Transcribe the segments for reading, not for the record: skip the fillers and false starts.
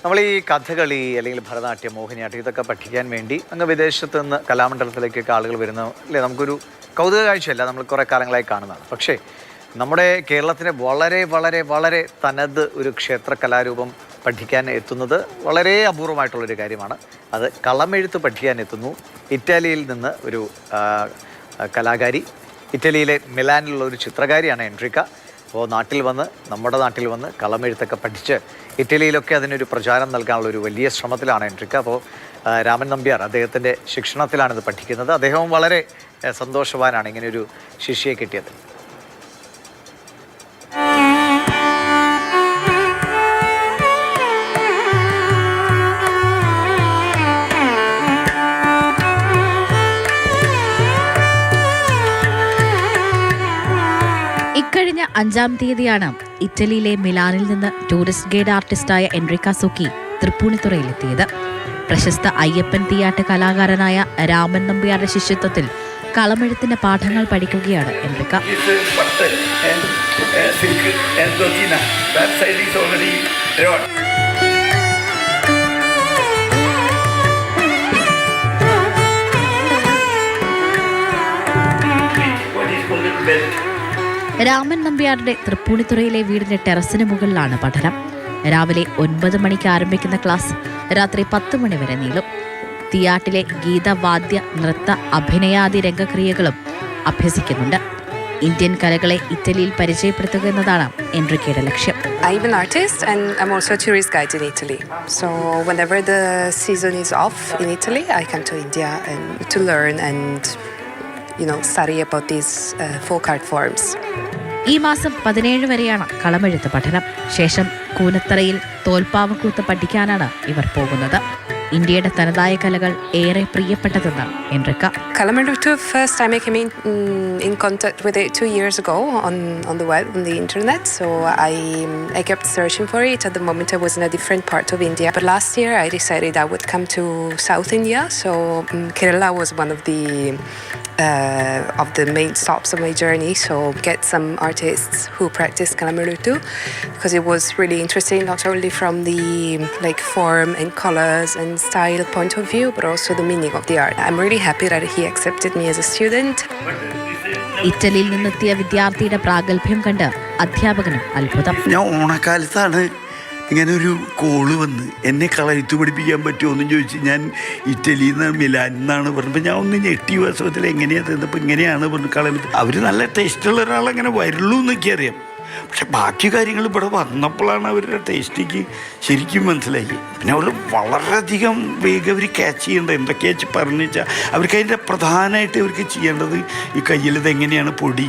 നമ്മൾ ഈ കഥകളി അല്ലെങ്കിൽ ഭരതനാട്യം, മോഹിനിയാട്ടം ഇതൊക്കെ പഠിക്കാൻ വേണ്ടി അങ്ങ് വിദേശത്ത് നിന്ന് കലാമണ്ഡലത്തിലേക്കൊക്കെ ആളുകൾ വരുന്ന അല്ലേ, നമുക്കൊരു കൗതുക കാഴ്ചയല്ല, നമ്മൾ കുറേ കാലങ്ങളായി കാണുന്നതാണ്. പക്ഷേ നമ്മുടെ കേരളത്തിന് വളരെ വളരെ വളരെ തനത് ഒരു ക്ഷേത്ര കലാരൂപം പഠിക്കാൻ എത്തുന്നത് വളരെ അപൂർവമായിട്ടുള്ളൊരു കാര്യമാണ്. അത് കളമെഴുത്ത് പഠിക്കാൻ എത്തുന്നു ഇറ്റാലിയിൽ നിന്ന് ഒരു കലാകാരി. ഇറ്റലിയിലെ മിലാനിലുള്ള ഒരു ചിത്രകാരിയാണ് എൻട്രിക്ക. അപ്പോൾ നമ്മുടെ നാട്ടിൽ വന്ന് കളമെഴുത്തൊക്കെ പഠിച്ച് ഇറ്റലിയിലൊക്കെ അതിനൊരു പ്രചാരം നൽകാനുള്ള ഒരു വലിയ ശ്രമത്തിലാണ് എൻട്രിക്ക. അപ്പോൾ രാമൻ നമ്പ്യാർ അദ്ദേഹത്തിൻ്റെ ശിക്ഷണത്തിലാണിത് പഠിക്കുന്നത്. അദ്ദേഹവും വളരെ സന്തോഷവാനാണ് ഇങ്ങനെയൊരു ശിഷ്യയെ കിട്ടിയത്. ഇക്കഴിഞ്ഞ 5-ാം തീയതിയാണ് ഇറ്റലിയിലെ മിലാനിൽ നിന്ന് ടൂറിസ്റ്റ് ഗൈഡ് ആർട്ടിസ്റ്റായ എൻട്രിക്ക സൂക്കി തൃപ്പൂണിത്തുറയിലെത്തിയത്. പ്രശസ്ത അയ്യപ്പൻ തീയാട്ട് കലാകാരനായ രാമൻ നമ്പ്യാരുടെ ശിഷ്യത്വത്തിൽ കളമെഴുത്തിന്റെ പാഠങ്ങൾ പഠിക്കുകയാണ് എൻട്രിക്ക. രാമൻ നമ്പ്യാരുടെ തൃപ്പൂണിത്തുറയിലെ വീടിന്റെ ടെറസിന് മുകളിലാണ് പഠനം. രാവിലെ 9 മണിക്ക് ആരംഭിക്കുന്ന ക്ലാസ് രാത്രി 10 മണി വരെ നീളും. തിയാട്ടിലെ ഗീതവാദ്യ നൃത്ത അഭിനയാദി രംഗക്രിയകളും അഭ്യസിക്കുന്നുണ്ട്. ഇന്ത്യൻ കലകളെ ഇറ്റലിയിൽ പരിചയപ്പെടുത്തുക എന്നതാണ് എൻട്രിക്കയുടെ ലക്ഷ്യം. I'm an artist and I'm also a tourist guide in Italy. So whenever the season is off in Italy, I come to India and to learn and study about these folk art forms. ഈ മാസം 17 വരെയാണ് കളമെഴുത്ത് പഠനം. ശേഷം കൂനത്തറയിൽ തോൽപ്പാവക്കൂത്ത് പഠിക്കാനാണ് ഇവർ പോകുന്നത്. ഇന്ത്യയുടെ തനതായ കലകൾ ഏറെ പ്രിയപ്പെട്ടതെന്ന് എൻട്രിക്ക. Kalamerutu, first time I came in contact with it 2 years ago on the web, on the internet. So I kept searching for it. At the moment I was in a different part of India. But last year I decided I would come to South India. So Kerala was one of the main stops of my journey. So get some artists who practice Kalamerutu, because it was really interesting, not only from the form and colors and style point of view, but also the meaning of the art. I'm really happy that he accepted me as a student. ഇറ്റലിയിൽ നിന്നെത്തിയ വിദ്യാർത്ഥിയുടെ പ്രാഗൽഭ്യം കണ്ട് അധ്യാപകനും അത്ഭുതം. ഞാൻ ഓണക്കാലത്താണ് ഇങ്ങനെ ഒരു കോള് വന്ന് എന്നെ കളയെഴുത്ത് പഠിപ്പിക്കാൻ പറ്റുമോ എന്നും ചോദിച്ച്. ഞാൻ ഇറ്റലിയിൽ നിന്ന് മിലാനിൽ നിന്നാണ് പറഞ്ഞപ്പോൾ ഞാൻ ഒന്ന് ഞെട്ടി. വാസ്തവത്തിൽ എങ്ങനെയാണ് തന്നപ്പോൾ ഇങ്ങനെയാണ് പറഞ്ഞു കളയെഴുത്ത്. അവർ നല്ല ടേസ്റ്റുള്ള ഒരാളങ്ങനെ വരുള്ളൂ എന്നൊക്കെ അറിയാം. പക്ഷെ ബാക്കി കാര്യങ്ങൾ ഇവിടെ വന്നപ്പോഴാണ് അവരുടെ ടേസ്റ്റിക്ക് ശരിക്കും മനസ്സിലാക്കി. പിന്നെ അവർ വളരെയധികം വേഗം അവർ ക്യാച്ച് ചെയ്യേണ്ടത് എന്തൊക്കെയാ പറഞ്ഞു വെച്ചാൽ അവർക്ക് അതിൻ്റെ പ്രധാനമായിട്ട് അവർക്ക് ചെയ്യേണ്ടത് ഈ കയ്യിലത് എങ്ങനെയാണ് പൊടി,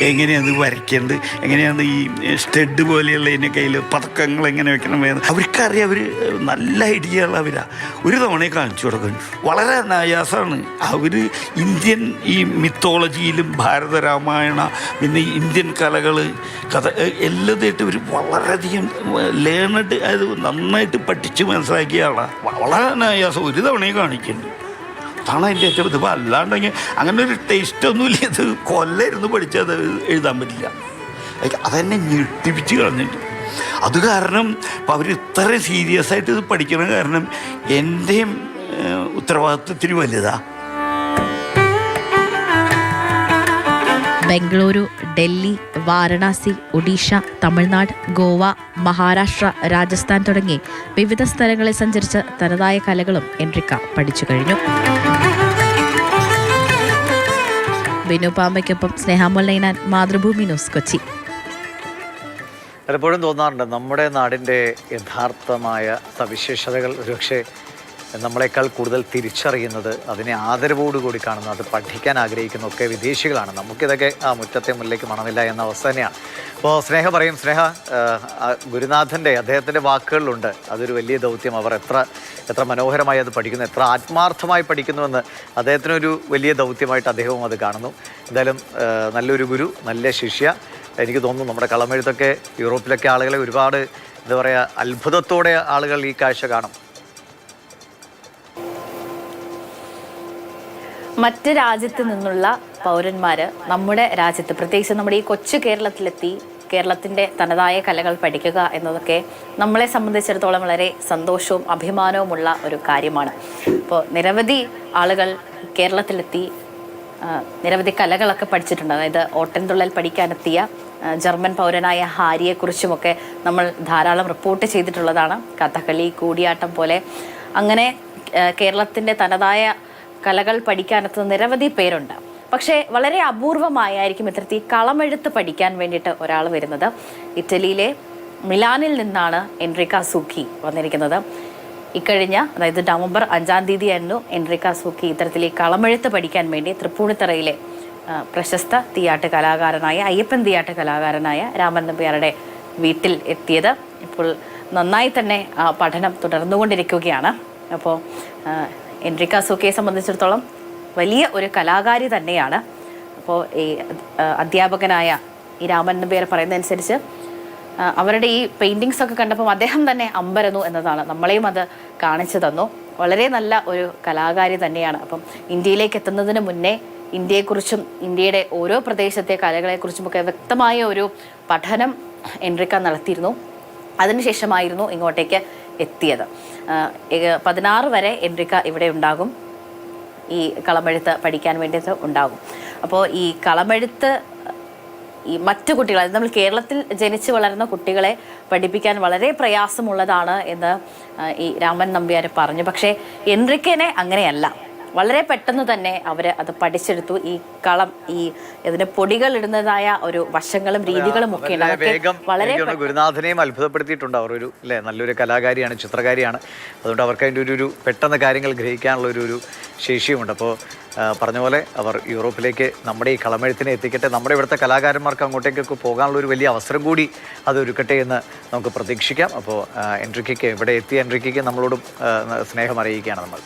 എങ്ങനെയാണ് വരയ്ക്കേണ്ടത്, എങ്ങനെയാണ് ഈ സ്റ്റഡ് പോലെയുള്ള ഇതിൻ്റെ കയ്യിൽ പതക്കങ്ങൾ എങ്ങനെ വെക്കണം വേണം അവർക്കറിയാം. അവർ നല്ല ഐഡിയ ഉള്ളവരാണ്. ഒരു തവണയെ കാണിച്ചു കൊടുക്കുന്നു. വളരെ നായാസമാണ്. അവർ ഇന്ത്യൻ ഈ മിത്തോളജിയിലും ഭാരത രാമായണ പിന്നെ ഇന്ത്യൻ കലകൾ എല്ലാതായിട്ട് ഒരു വളരെയധികം ലേണഡ് അത് നന്നായിട്ട് പഠിച്ച് മനസ്സിലാക്കിയ ആളാണ്. വളരെ നായാസം ഒരു തവണയും കാണിക്കുന്നുണ്ട്. അതാണ് അതിൻ്റെ ഏറ്റവും ഇത്. അല്ലാണ്ടെങ്കിൽ അങ്ങനെ ഒരു ടേസ്റ്റൊന്നുമില്ല. ഇത് കൊല്ലായിരുന്നു പഠിച്ചത് എഴുതാൻ പറ്റില്ല. അതെന്നെ ഞെട്ടിപ്പിച്ച് കളഞ്ഞിട്ട്. അത് കാരണം ഇപ്പം അവർ ഇത്രയും സീരിയസ് ആയിട്ട് ഇത് പഠിക്കണ കാരണം എൻ്റെയും ഉത്തരവാദിത്വത്തിന് വലുതാണ്. ബംഗളൂരു, ഡൽഹി, വാരണാസി, ഒഡീഷ, തമിഴ്നാട്, ഗോവ, മഹാരാഷ്ട്ര, രാജസ്ഥാൻ തുടങ്ങി വിവിധ സ്ഥലങ്ങളിൽ സഞ്ചരിച്ച് തനതായ കലകളും എൻട്രിക്ക പഠിച്ചു കഴിഞ്ഞു. ബിനു പാമ്പയ്ക്കൊപ്പം സ്നേഹാമൊല്ലൈനാൻ, മാതൃഭൂമി ന്യൂസ്, കൊച്ചി. പലപ്പോഴും തോന്നാറുണ്ട് നമ്മുടെ നാടിൻ്റെ യഥാർത്ഥമായ സവിശേഷതകൾ ഒരുപക്ഷെ നമ്മളെക്കാൾ കൂടുതൽ തിരിച്ചറിയുന്നത്, അതിനെ ആദരവോടുകൂടി കാണുന്നത്, അത് പഠിക്കാൻ ആഗ്രഹിക്കുന്നതൊക്കെ വിദേശികളാണ്. നമുക്കിതൊക്കെ മുറ്റത്തെ മുല്ലേക്ക് മണമില്ല എന്ന അവസ്ഥ തന്നെയാണ്. അപ്പോൾ സ്നേഹ പറയും, അദ്ദേഹത്തിൻ്റെ വാക്കുകളിലുണ്ട് അതൊരു വലിയ ദൗത്യം. അവർ എത്ര മനോഹരമായി അത് പഠിക്കുന്നു, എത്ര ആത്മാർത്ഥമായി പഠിക്കുന്നുവെന്ന് അദ്ദേഹത്തിനൊരു വലിയ ദൗത്യമായിട്ട് അദ്ദേഹവും അത് കാണുന്നു. എന്തായാലും നല്ലൊരു ഗുരു, നല്ല ശിഷ്യ. എനിക്ക് തോന്നുന്നു നമ്മുടെ കളമെഴുത്തൊക്കെ യൂറോപ്പിലൊക്കെ ആളുകളെ ഒരുപാട് അത്ഭുതത്തോടെ ആളുകൾ ഈ കാഴ്ച കാണും. മറ്റ് രാജ്യത്ത് നിന്നുള്ള പൗരന്മാർ നമ്മുടെ രാജ്യത്ത്, പ്രത്യേകിച്ച് നമ്മുടെ ഈ കൊച്ചു കേരളത്തിലെത്തി കേരളത്തിൻ്റെ തനതായ കലകൾ പഠിക്കുക എന്നതൊക്കെ നമ്മളെ സംബന്ധിച്ചിടത്തോളം വളരെ സന്തോഷവും അഭിമാനവുമുള്ള ഒരു കാര്യമാണ്. അപ്പോൾ നിരവധി ആളുകൾ കേരളത്തിലെത്തി നിരവധി കലകളൊക്കെ പഠിച്ചിട്ടുണ്ട്. അതായത് ഓട്ടൻതുള്ളൽ പഠിക്കാനെത്തിയ ജർമ്മൻ പൗരനായ ഹാരിയെക്കുറിച്ചുമൊക്കെ നമ്മൾ ധാരാളം റിപ്പോർട്ട് ചെയ്തിട്ടുള്ളതാണ്. കഥകളി, കൂടിയാട്ടം പോലെ അങ്ങനെ കേരളത്തിൻ്റെ തനതായ കലകൾ പഠിക്കാനെത്തുന്ന നിരവധി പേരുണ്ട്. പക്ഷേ വളരെ അപൂർവമായിരിക്കും ഇത്തരത്തിൽ കളമെഴുത്ത് പഠിക്കാൻ വേണ്ടിയിട്ട് ഒരാൾ വരുന്നത്. ഇറ്റലിയിലെ മിലാനിൽ നിന്നാണ് എൻറിക്ക സൂക്കി വന്നിരിക്കുന്നത്. ഇക്കഴിഞ്ഞ അതായത് നവംബർ 5-ാം തീയതിയായിരുന്നു എൻറിക്ക സൂക്കി ഇത്തരത്തിൽ കളമെഴുത്ത് പഠിക്കാൻ വേണ്ടി തൃപ്പൂണിത്തറയിലെ പ്രശസ്ത തിയാട്ട് കലാകാരനായ അയ്യപ്പൻ തിയാട്ട് കലാകാരനായ രാമൻ നമ്പ്യാരുടെ വീട്ടിൽ എത്തിയത്. ഇപ്പോൾ നന്നായി തന്നെ പഠനം തുടർന്നുകൊണ്ടിരിക്കുകയാണ്. അപ്പോൾ എൻറിക്ക സൂക്കിയെ സംബന്ധിച്ചിടത്തോളം വലിയ ഒരു കലാകാരി തന്നെയാണ്. അപ്പോൾ ഈ അധ്യാപകനായ ഈ രാമൻ നമ്പ്യാർ പറയുന്നതനുസരിച്ച് അവരുടെ ഈ പെയിൻറ്റിങ്സ് ഒക്കെ കണ്ടപ്പോൾ അദ്ദേഹം തന്നെ അമ്പരന്നു എന്നതാണ്. നമ്മളെയും അത് കാണിച്ചു തന്നു. വളരെ നല്ല ഒരു കലാകാരി തന്നെയാണ്. അപ്പം ഇന്ത്യയിലേക്ക് എത്തുന്നതിന് മുന്നേ ഇന്ത്യയെക്കുറിച്ചും ഇന്ത്യയുടെ ഓരോ പ്രദേശത്തെ കലകളെക്കുറിച്ചുമൊക്കെ വ്യക്തമായ ഒരു പഠനം എൻറിക്ക നടത്തിയിരുന്നു. അതിനുശേഷമായിരുന്നു ഇങ്ങോട്ടേക്ക് എത്തിയത്. 16 വരെ എൻറിക്ക ഇവിടെ ഉണ്ടാകും, ഈ കളമെഴുത്ത് പഠിക്കാൻ വേണ്ടിയിട്ട് ഉണ്ടാകും. അപ്പോൾ ഈ കളമെഴുത്ത് ഈ മറ്റു കുട്ടികൾ, നമ്മൾ കേരളത്തിൽ ജനിച്ചു വളരുന്ന കുട്ടികളെ പഠിപ്പിക്കാൻ വളരെ പ്രയാസമുള്ളതാണ് എന്ന് ഈ രാമൻ നമ്പ്യാർ പറഞ്ഞു. പക്ഷേ എൻറിക്കനെ അങ്ങനെയല്ല, വളരെ പെട്ടെന്ന് തന്നെ അവർ അത് പഠിച്ചെടുത്തു. ഈ കളം, ഈ ഇതിന് പൊടികൾ ഇടുന്നതായ ഒരു വശങ്ങളും രീതികളും ഒക്കെ വളരെ ഗുരുനാഥനെയും അത്ഭുതപ്പെടുത്തിയിട്ടുണ്ട്. അവർ ഒരു നല്ലൊരു കലാകാരിയാണ്, ചിത്രകാരിയാണ്. അതുകൊണ്ട് അവർക്ക് അതിൻ്റെ ഒരു പെട്ടെന്ന് കാര്യങ്ങൾ ഗ്രഹിക്കാനുള്ള ഒരു ശേഷിയുമുണ്ട്. അപ്പോൾ പറഞ്ഞ പോലെ അവർ യൂറോപ്പിലേക്ക് നമ്മുടെ ഈ കളമെഴുത്തിനെ എത്തിക്കട്ടെ, നമ്മുടെ ഇവിടുത്തെ കലാകാരന്മാർക്ക് അങ്ങോട്ടേക്കൊക്കെ പോകാനുള്ള ഒരു വലിയ അവസരം കൂടി അത് ഒരുക്കട്ടെ എന്ന് നമുക്ക് പ്രതീക്ഷിക്കാം. അപ്പോൾ എൻറിക്കയ്ക്ക് ഇവിടെ എത്തിയ എൻറിക്കയ്ക്ക് നമ്മളോടും സ്നേഹം അറിയിക്കുകയാണ് നമ്മൾ.